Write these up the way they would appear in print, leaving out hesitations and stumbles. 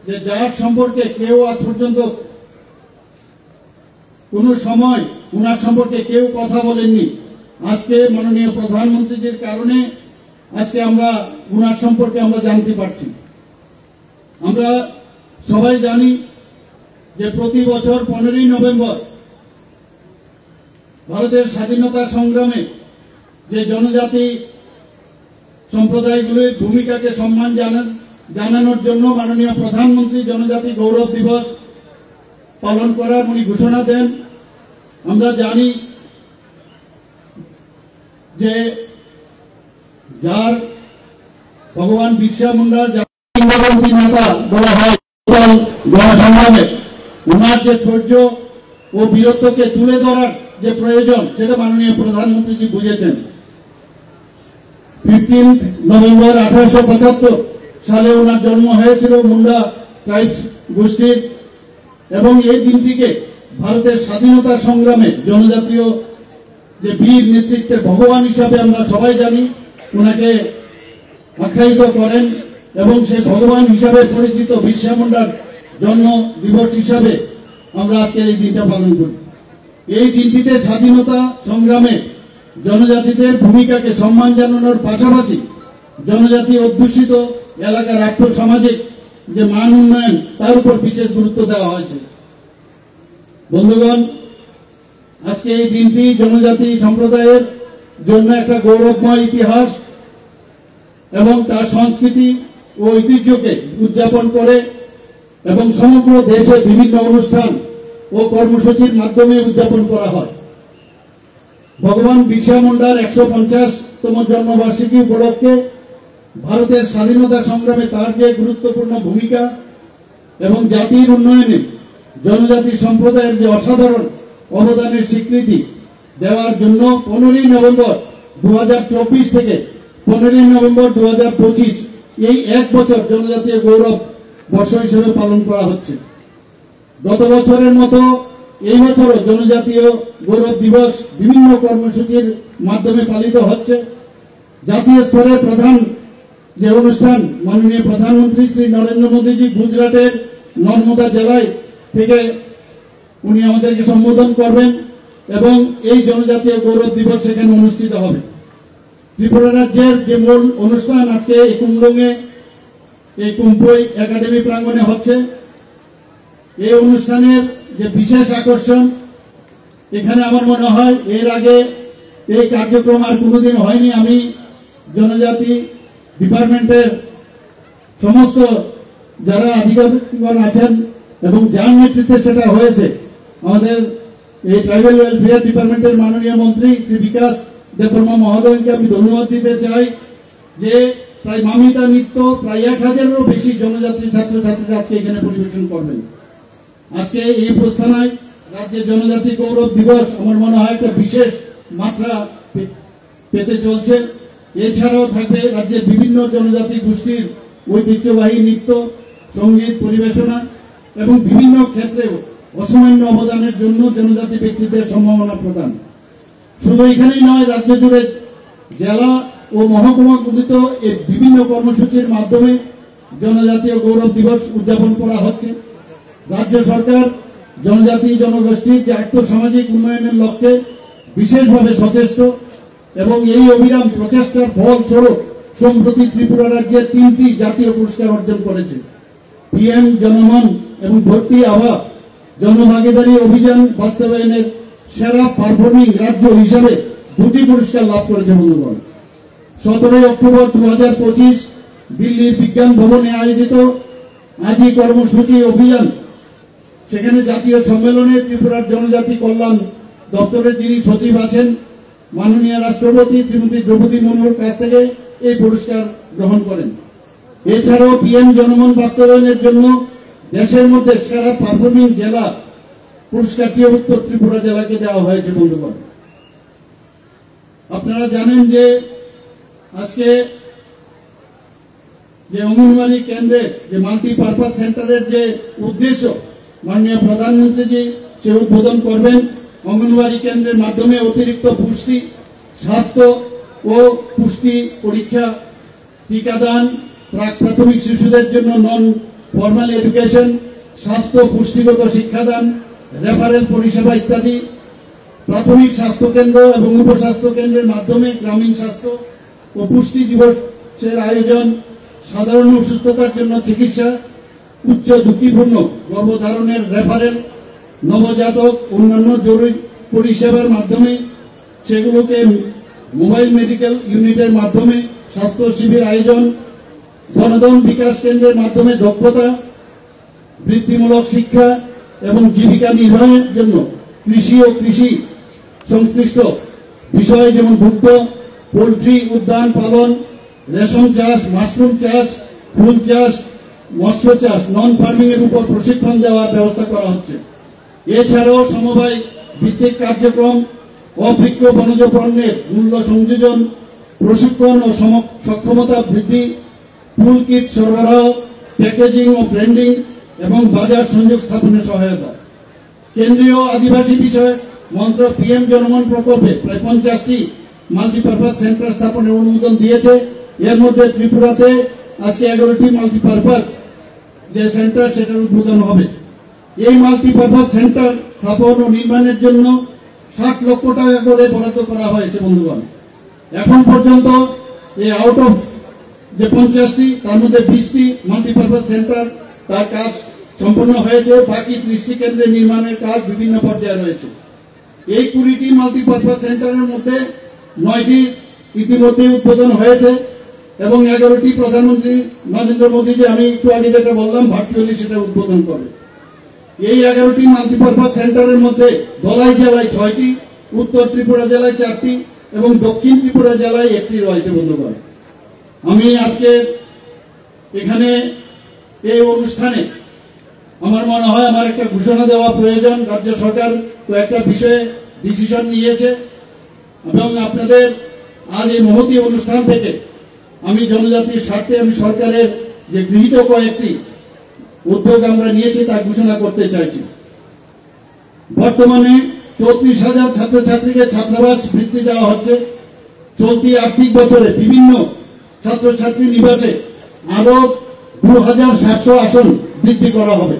যে যার সম্পর্কে কেউ আজ পর্যন্ত কোন সময় উনার সম্পর্কে কেউ কথা বলেননি, আজকে মাননীয় প্রধানমন্ত্রীজির কারণে আজকে আমরা উনার সম্পর্কে আমরা জানতে পারছি। আমরা সবাই জানি যে প্রতি বছর 15ই নভেম্বর ভারতের স্বাধীনতা সংগ্রামে যে জনজাতি সম্প্রদায়গুলির ভূমিকাকে সম্মান জানানোর জন্য মাননীয় প্রধানমন্ত্রী জনজাতি গৌরব দিবস পালন করার উনি ঘোষণা দেন। আমরা জানি যে যার ভগবান বিরসা মুন্ডার কিংবদন্তি নেতা বলা হয় গণসংগ্রামে, ওনার যে শৌর্য ও বীরত্বকে তুলে ধরার যে প্রয়োজন সেটা মাননীয় প্রধানমন্ত্রীজি বুঝেছেন। 15 নভেম্বর 1875 সালে ওনার জন্ম হয়েছিল মুন্ডা ট্রাইবস গোষ্ঠীর, এবং এই দিনটিকে ভারতের স্বাধীনতা সংগ্রামে জনজাতীয় যে বীর নেতৃত্বের ভগবান হিসাবে আমরা সবাই জানি, ওনাকে আখ্যায়িত করেন এবং সেই ভগবান হিসাবে পরিচিত বিরসা মুন্ডার জন্ম দিবস হিসাবে আমরা আজকের এই দিনটা পালন করি। এই দিনটিতে স্বাধীনতা সংগ্রামে জনজাতিদের ভূমিকাকে সম্মান জানানোর পাশাপাশি জনজাতি অধ্যুষিত এলাকার আর্থসামাজিক যে মান উন্নয়ন তার উপর বিশেষ গুরুত্ব দেওয়া হয়েছে। বন্ধুগণ, আজকে এই দিনটি জনজাতি সম্প্রদায়ের জন্য একটা গৌরবময় ইতিহাস এবং তার সংস্কৃতি ও ঐতিহ্যকে উদযাপন করে এবং সমগ্র দেশে বিভিন্ন অনুষ্ঠান ও কর্মসূচির মাধ্যমে উদযাপন করা হয়। ভগবান বিরসা মুন্ডার 150তম জন্মবার্ষিকী উপলক্ষে ভারতের স্বাধীনতা সংগ্রামে তার যে গুরুত্বপূর্ণ ভূমিকা এবং জাতির উন্নয়নে জনজাতি সম্প্রদায়ের যে অসাধারণ অবদানের স্বীকৃতি দেওয়ার জন্য 15ই নভেম্বর 2024 থেকে 15ই নভেম্বর 2025 এই এক বছর জনজাতীয় গৌরব বর্ষ হিসেবে পালন করা হচ্ছে। গত বছরের মতো এই বছরও জনজাতীয় গৌরব দিবস বিভিন্ন কর্মসূচির মাধ্যমে পালিত হচ্ছে। জাতীয় স্তরে প্রধান যে অনুষ্ঠান মাননীয় প্রধানমন্ত্রী শ্রী নরেন্দ্র মোদীজি গুজরাটের নর্মদা জেলায় থেকে উনি আমাদেরকে সম্বোধন করবেন এবং এই জনজাতীয় গৌরব দিবস সেখানে অনুষ্ঠিত হবে। ত্রিপুরা রাজ্যের যে মূল অনুষ্ঠান আজকে এই কুমরুঙে এই কুম্পই একাডেমি প্রাঙ্গণে হচ্ছে। এই অনুষ্ঠানের যে বিশেষ আকর্ষণ, এখানে আমার মনে হয় এর আগে এই কার্যক্রম আর কোনোদিন হয়নি। আমি জনজাতি ডিপার্টমেন্টের সমস্ত যারা আধিকারিকগণ আছেন এবং যার নেতৃত্বে সেটা হয়েছে, আমাদের এই ট্রাইবাল ওয়েলফেয়ার ডিপার্টমেন্টের মাননীয় মন্ত্রী শ্রী বিকাশ দেববর্মা মহোদয়কে আমি ধন্যবাদ দিতে চাই যে প্রায় মামিতা নৃত্য প্রায় 1000-এরও বেশি জনজাতি ছাত্রছাত্রীরা আজকে এখানে পরিবেশন করবেন। আজকে এই প্রস্থানায় রাজ্যের জনজাতি গৌরব দিবস আমার মনে হয় একটা বিশেষ মাত্রা পেতে চলছে। এছাড়াও থাকবে রাজ্যের বিভিন্ন জনজাতি গোষ্ঠীর ঐতিহ্যবাহী নৃত্য, সঙ্গীত পরিবেশনা এবং বিভিন্ন ক্ষেত্রে অসামান্য অবদানের জন্য জনজাতি ব্যক্তিদের সম্মাননা প্রদান। শুধু এখানেই নয়, রাজ্য জুড়ে জেলা ও মহকুমাগুলিত এই বিভিন্ন কর্মসূচির মাধ্যমে জনজাতীয় গৌরব দিবস উদযাপন করা হচ্ছে। রাজ্য সরকার জনজাতি জনগোষ্ঠীর যে আর্থসামাজিক উন্নয়নের লক্ষ্যে বিশেষভাবে সচেষ্ট এবং এই অবিরাম প্রচেষ্টার ফলস্বরূপ সম্প্রতি ত্রিপুরা রাজ্যে 3টি জাতীয় পুরস্কার অর্জন করেছে। পিএম জনমন এবং ভর্তি আভা জনভাগিদারি অভিযান বাস্তবায়নের সেরা পারফর্মিং রাজ্য হিসাবে 2টি পুরস্কার লাভ করেছে। বন্ধুগণ, 17 অক্টোবর 2025 দিল্লির বিজ্ঞান ভবনে আয়োজিত আদি কর্মসূচি অভিযান, সেখানে জাতীয় সম্মেলনে ত্রিপুরার জনজাতি কল্যাণ দপ্তরের যিনি সচিব আছেন মাননীয় রাষ্ট্রপতি শ্রীমতী দ্রৌপদী মুর্মুর কাছ থেকে এই পুরস্কার গ্রহণ করেন। এছাড়াও পিএম জনমন বাস্তবায়নের জন্য দেশের মধ্যে সেরা পারফর্মিং জেলা পুরস্কারটিও উত্তর ত্রিপুরা জেলাকে দেওয়া হয়েছে। বন্ধুগণ, আপনারা জানেন যে আজকে যে অঙ্গনওয়াড়ি কেন্দ্রের যে মাল্টিপারপাস সেন্টারের যে উদ্দেশ্য মাননীয় প্রধানমন্ত্রীজি সে উদ্বোধন করবেন। অঙ্গনওয়াড়ি কেন্দ্রের মাধ্যমে অতিরিক্ত পুষ্টি, স্বাস্থ্য ও পুষ্টি পরীক্ষা, টিকাদান, প্রাক প্রাথমিক শিশুদের জন্য নন ফর্মাল এডুকেশন, স্বাস্থ্য পুষ্টিগত শিক্ষাদান, রেফারেল পরিষেবা ইত্যাদি। প্রাথমিক স্বাস্থ্য কেন্দ্র এবং উপস্বাস্থ্য কেন্দ্রের মাধ্যমে গ্রামীণ স্বাস্থ্য ও পুষ্টি দিবসের আয়োজন, সাধারণ অসুস্থতার জন্য চিকিৎসা, উচ্চ ঝুঁকিপূর্ণ গর্ভধারণের রেফারেল, নবজাতক অন্যান্য জরুরি পরিষেবার মাধ্যমে সেগুলোকে মোবাইল মেডিকেল ইউনিটের মাধ্যমে স্বাস্থ্য শিবির আয়োজন, গণধন বিকাশ কেন্দ্রের মাধ্যমে দক্ষতা বৃদ্ধিমূলক শিক্ষা এবং জীবিকা নির্বাহের জন্য কৃষি ও কৃষি সংশ্লিষ্ট বিষয়ে যেমন দুগ্ধ, পোল্ট্রি, উদ্যান পালন, রেশম চাষ, মাশরুম চাষ, ফুল চাষ, মৎস্য চাষ, নন ফার্মিং এর উপর প্রশিক্ষণ দেওয়ার ব্যবস্থা করা হচ্ছে। এছাড়াও সমবায় ভিত্তিক কার্যক্রম, অবৃক্ষ বনজ পণ্যের মূল্য সংযোজন, প্রশিক্ষণ ও সক্ষমতা বৃদ্ধি, টুল কিট সরবরাহ, প্যাকেজিং ও ব্র্যান্ডিং এবং বাজার সংযোগ স্থাপনে সহায়তা। কেন্দ্রীয় আদিবাসী বিষয় মন্ত্রক পিএম জনমন প্রকল্পে প্রায় 50টি মাল্টিপারপাস সেন্টার স্থাপনের অনুমোদন দিয়েছে। এর মধ্যে ত্রিপুরাতে আজকে 11টি মাল্টিপারপাস যে সেন্টার সেটার উদ্বোধন হবে। এই মাল্টিপারপাস সেন্টার স্থাপন ও নির্মাণের জন্য 60 লক্ষ টাকা করে বরাদ্দ করা হয়েছে। বন্ধুগণ, এখন পর্যন্ত এই আউট অফ যে 50টি তার মধ্যে 20টি মাল্টিপারপাস সেন্টার তার কাজ সম্পন্ন হয়েছে। বাকি 30টি কেন্দ্রে নির্মাণের কাজ বিভিন্ন পর্যায়ে রয়েছে। এই 20টি মাল্টিপারপাস সেন্টারের মধ্যে 9টি ইতিমধ্যে উদ্বোধন হয়েছে এবং 11টি প্রধানমন্ত্রী নরেন্দ্র মোদী, যে আমি একটু আগে যেটা বললাম, ভার্চুয়ালি সেটা উদ্বোধন করবে। এই 11টি মাল্টিপারপাস সেন্টারের মধ্যে ধলাই জেলায় 6টি, উত্তর ত্রিপুরা জেলায় 4টি এবং দক্ষিণ ত্রিপুরা জেলায় 1টি রয়েছে। বন্ধুগণ, আমি আজকে এখানে এই অনুষ্ঠানে আমার মনে হয় আমার একটা ঘোষণা দেওয়া প্রয়োজন। রাজ্য সরকার তো একটা বিষয়ে ডিসিশন নিয়েছে এবং আপনাদের আজ এই মহতী অনুষ্ঠান থেকে আমি জনজাতির স্বার্থে আমি সরকারের যে গৃহীত কয়েকটি উদ্যোগ আমরা নিয়েছি তা ঘোষণা করতে চাইছি। বর্তমানে 34,000 ছাত্রছাত্রীকে ছাত্রাবাস বৃত্তি দেওয়া হচ্ছে। চলতি আর্থিক বছরে বিভিন্ন ছাত্রছাত্রী নিবাসে আরো 2,700 আসন বৃদ্ধি করা হবে।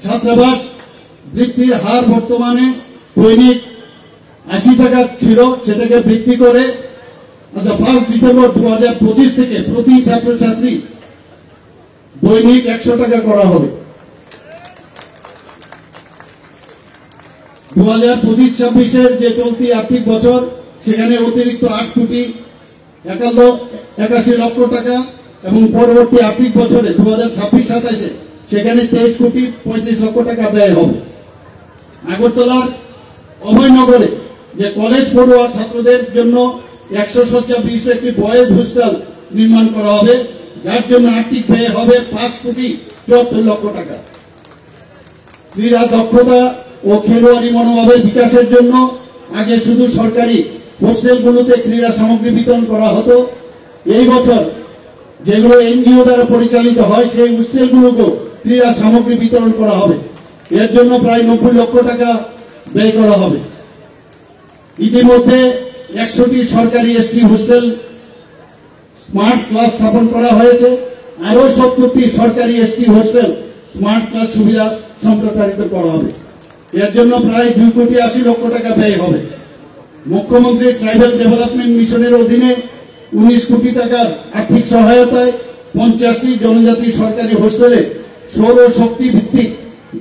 ছাত্রাবাস বৃত্তির হার বর্তমানে দৈনিক 80 টাকা ছিল, সেটাকে বৃদ্ধি করে 1 ডিসেম্বর 2025 থেকে প্রতি ছাত্রছাত্রী দৈনিক 100 টাকা করা হবে। 2025-26 যে চলতি আর্থিক বছর সেখানে অতিরিক্ত 8 কোটি 81 লক্ষ টাকা এবং পরবর্তী আর্থিক বছরে 2026-27 সেখানে 23 কোটি 35 লক্ষ টাকা ব্যয় হবে। আগরতলার অভয়নগরে যে কলেজ পড়ুয়া ছাত্রদের জন্য 100 শয্যা বিশিষ্ট একটি বয়েজ হোস্টেল নির্মাণ করা হবে, যার জন্য আর্থিক ব্যয় হবে 5 কোটি 74 লক্ষ টাকা। ক্রীড়া দক্ষতা ও খেলোয়াড়ি মনোভাবের বিকাশের জন্য আগে শুধু সরকারি হোস্টেলগুলোতে ক্রীড়া সামগ্রী বিতরণ করা হতো। এই বছর যেগুলো এনজিও দ্বারা পরিচালিত হয় সেই হোস্টেলগুলোকেও ক্রীড়া সামগ্রী বিতরণ করা হবে। এর জন্য প্রায় 90 লক্ষ টাকা ব্যয় করা হবে। ইতিমধ্যে 100টি সরকারি এসটি হোস্টেল স্মার্ট ক্লাস স্থাপন করা হয়েছে। আরো 70টি সরকারি এসটি হোস্টেল স্মার্ট ক্লাস সুবিধা সম্প্রসারিত করা হবে। এর জন্য প্রায় 2 কোটি 80 লক্ষ টাকা ব্যয় হবে। মুখ্যমন্ত্রী ট্রাইবাল ডেভেলপমেন্ট মিশনের অধীনে 19 কোটি টাকার আর্থিক সহায়তায় 50টি জনজাতি সরকারি হোস্টেলে সৌর শক্তি ভিত্তিক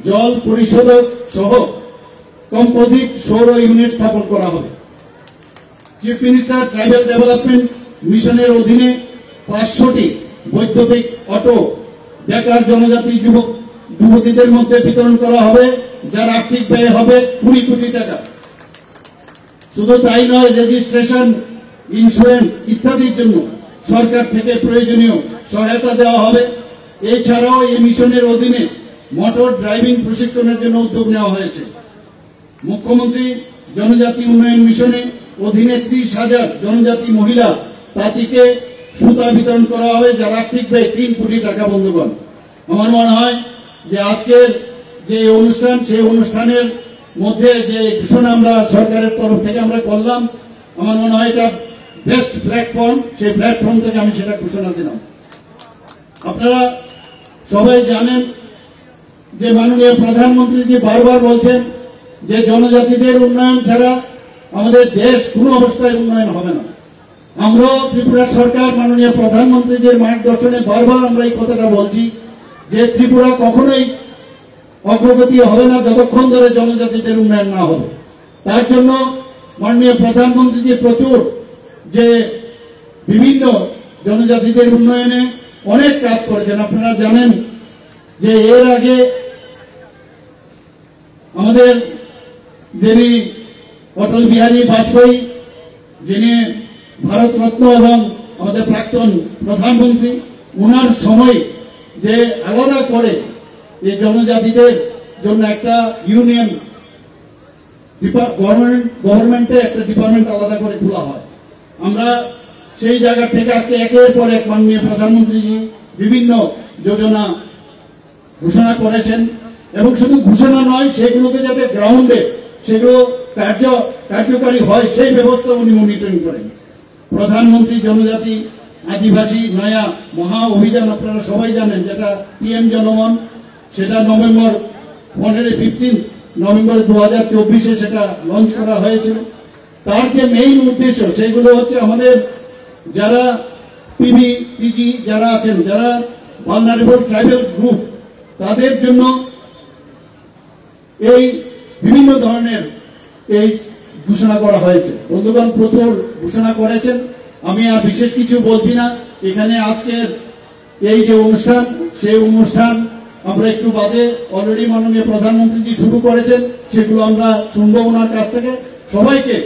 জল পরিশোধক সহ কম্পোজিট সৌর ইউনিট স্থাপন করা হবে। চিফ মিনিস্টার ট্রাইবাল ডেভেলপমেন্ট মিশনের অধীনে 500টি বৈদ্যুতিক অটো বেকার জনজাতি যুবতীদের মধ্যে বিতরণ করা হবে, যার আর্থিক ব্যয় হবে 20 কোটি টাকা। শুধু তাই নয়, রেজিস্ট্রেশন, ইন্স্যুরেন্স ইত্যাদির জন্য সরকার থেকে প্রয়োজনীয় সহায়তা দেওয়া হবে। এছাড়াও এই মিশনের অধীনে মোটর ড্রাইভিং প্রশিক্ষণের জন্য উদ্যোগ নেওয়া হয়েছে। মুখ্যমন্ত্রী জনজাতি উন্নয়ন মিশনে অধীনে 30,000 জনজাতি মহিলা তাঁতিকে সুতা বিতরণ করা হবে, যার আর্থিক ব্যয় 3 কোটি টাকা। বন্ধুগণ, আমার মনে হয় যে আজকের যে অনুষ্ঠান সেই অনুষ্ঠানের মধ্যে যে ঘোষণা আমরা সরকারের তরফ থেকে আমরা করলাম, আমার মনে হয় এটা বেস্ট প্ল্যাটফর্ম, সেই প্ল্যাটফর্ম থেকে আমি সেটা ঘোষণা দিলাম। আপনারা সবাই জানেন যে মাননীয় প্রধানমন্ত্রী জি বারবার বলছেন যে জনজাতিদের উন্নয়ন ছাড়া আমাদের দেশ কোনো অবস্থায় উন্নয়ন হবে না। আমরা ত্রিপুরা সরকার মাননীয় প্রধানমন্ত্রীজির মার্গদর্শনে বারবার আমরা এই কথাটা বলছি যে ত্রিপুরা কখনোই অগ্রগতি হবে না যতক্ষণ ধরে জনজাতিদের উন্নয়ন না হবে। তার জন্য মাননীয় প্রধানমন্ত্রীজি প্রচুর যে বিভিন্ন জনজাতিদের উন্নয়নে অনেক কাজ করেছেন। আপনারা জানেন যে এর আগে আমাদের যিনি অটল বিহারী বাজপেয়ী, যিনি ভারতরত্ন এবং আমাদের প্রাক্তন প্রধানমন্ত্রী, ওনার সময় যে আলাদা করে এই জনজাতিদের জন্য একটা ইউনিয়ন গভর্নমেন্টে একটা ডিপার্টমেন্ট আলাদা করে খোলা হয়। আমরা সেই জায়গা থেকে আজকে একের পর এক মাননীয় প্রধানমন্ত্রীজি বিভিন্ন যোজনা ঘোষণা করেছেন এবং শুধু ঘোষণা নয়, সেগুলোকে যাতে গ্রাউন্ডে সেগুলো কার্যকারী হয় সেই ব্যবস্থা উনি মনিটরিং করেন। প্রধানমন্ত্রী জনজাতি আদিবাসী নয়া মহা অভিযান আপনারা সবাই জানেন, যেটা পিএম জনমন, সেটা নভেম্বর 15 নভেম্বর 2024 সেটা লঞ্চ করা হয়েছিল। তার যে মেইন উদ্দেশ্য সেগুলো হচ্ছে আমাদের যারা পিবি টিজি যারা আছেন, যারা ভালনারেবল ট্রাইবাল গ্রুপ, তাদের জন্য এই বিভিন্ন ধরনের এই ঘোষণা করা হয়েছে। বন্ধুগণ প্রচুর ঘোষণা করেছেন, আমি আর বিশেষ কিছু বলছি না। এখানে আজকের এই যে অনুষ্ঠান, সেই অনুষ্ঠান আমরা একটু বাদে অলরেডি মাননীয় প্রধানমন্ত্রীজি শুরু করেছেন, সেগুলো আমরা শুনবো ওনার কাছ থেকে। সবাইকে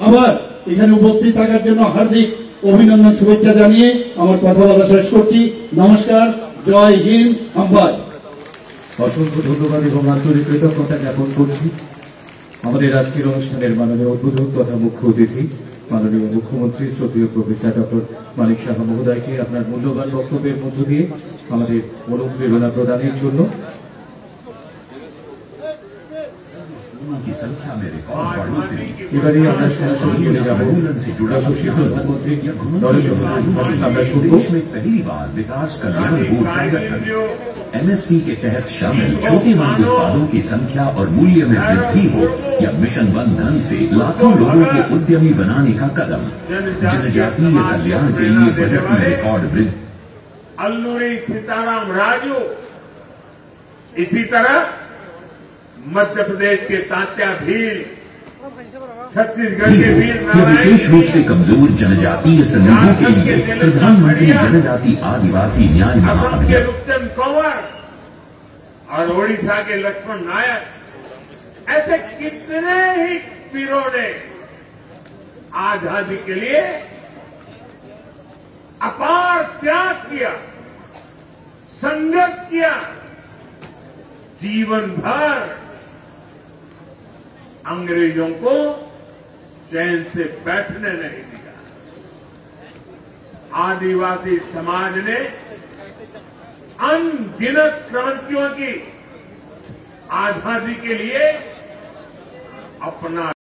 আবার এখানে উপস্থিত থাকার জন্য হার্দিক অভিনন্দন, শুভেচ্ছা জানিয়ে আমার কথা বলা শেষ করছি। নমস্কার, জয় হিন্দ, আমবাদ। অসংখ্য ধন্যবাদ এবং আন্তরিক কৃতজ্ঞতা জ্ঞাপন করছি আমাদের আজকের অনুষ্ঠানের মাননীয় উদ্বোধক তথা মুখ্য অতিথি মাননীয় মুখ্যমন্ত্রী শ্রদ্ধেয় প্রফেসর ডক্টর মানিক সাহা মহোদয়কে আপনার মূল্যবান বক্তব্যের মধ্য দিয়ে আমাদের অনুপ্রেরণা প্রদানের জন্য। এবারে আমরা সরাসরি চলে যাব যশস্বী প্রধানমন্ত্রী নরেন্দ্র মোদী ভাষণ আমরা শুনব। पहली बार विकास कल्याण बोर्ड का गठन, एमएसपी के तहत शामिल छोटे वन उत्पादों की संख्या और मूल्य में वृद्धि हो या मिशन वन धन से लाखों लोगों को उद्यमी बनाने का कदम, जनजातीय कल्याण के लिए बजट में रिकॉर्ड वृद्धि। अल्लूरी सीताराम राजू, इसी तरह मध्य प्रदेश के तात्या भील, छत्तीसगढ़ के वीर यह विशेष रूप से कमजोर जनजातीय समूहों के लिए प्रधानमंत्री जनजाति आदिवासी न्याय महाअभियान, रुस्तम कंवर और ओडिशा के लक्ष्मण नायक, ऐसे कितने ही वीरों ने आजादी के लिए अपार त्याग किया, संघर्ष किया, जीवन भर अंग्रेजों को चैन से बैठने नहीं दिया। आदिवासी समाज ने अनगिनत क्रांतियों की आजादी के लिए अपना